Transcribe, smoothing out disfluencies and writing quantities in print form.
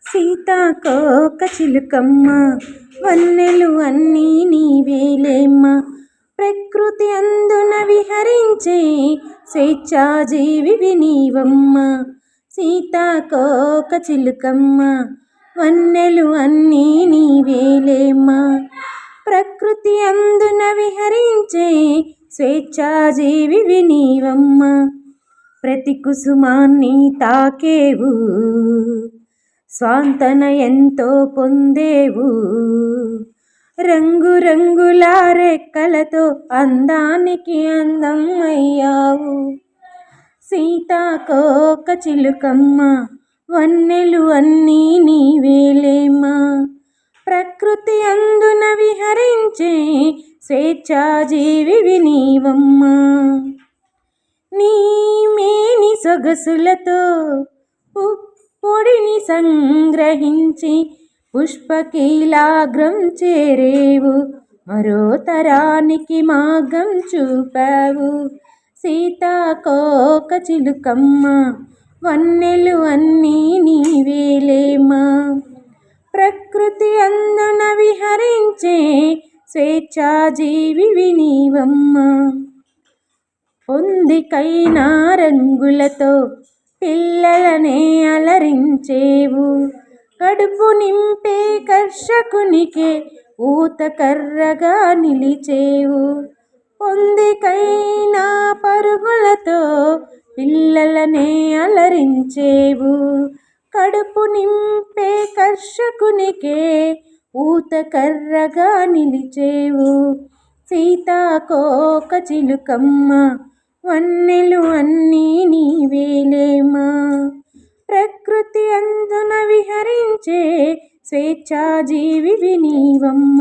సీతాకోక చిలుకమ్మ వన్నెలు అన్నీ నీవేలేమ్మ. ప్రకృతి అందున విహరించే స్వేచ్ఛాజీవివి నీవమ్మ. సీతాకోక చిలుకమ్మ వన్నెలు అన్నీ నీవేలేమ్మ. ప్రకృతి అందున విహరించే స్వేచ్ఛాజీవివి నీవమ్మ. ప్రతి కుసుమాన్ని తాకేవు, స్వాంతన ఎంతో పొందేవు. రంగు రంగుల రెక్కలతో అందానికి అందం అయ్యావు. సీతాకోక చిలుకమ్మ వన్నెలు అన్నీ నీవేలేమ్మ. ప్రకృతి అందున విహరించే స్వేచ్ఛాజీవివి నీవమ్మ. నీ మేని సొగసులతో పొడిని సంగ్రహించి పుష్పకీలాగ్రం చేరేవు. మరో తరానికి మార్గం చూపావు. సీతాకోక చిలుకమ్మ వన్నెలు అన్నీ నీవేలేమ్మ. ప్రకృతి అందున విహరించే స్వేచ్ఛాజీవివి నీవమ్మ. పొందికైన రంగులతో పిల్లలనే అలరించేవు. కడుపు నింపే కర్షకునికే ఊతకర్రగా నిలిచేవు. పొందికైన పరుగులతో పిల్లలనే అలరించేవు. కడుపు నింపే కర్షకునికే ఊతకర్రగా నిలిచేవు. సీతాకోక చిలుకమ్మ వన్నెలు అన్నీ నీవేలేమ్మ. ప్రకృతి అందున విహరించే స్వేచ్ఛాజీవివి నీవమ్మ.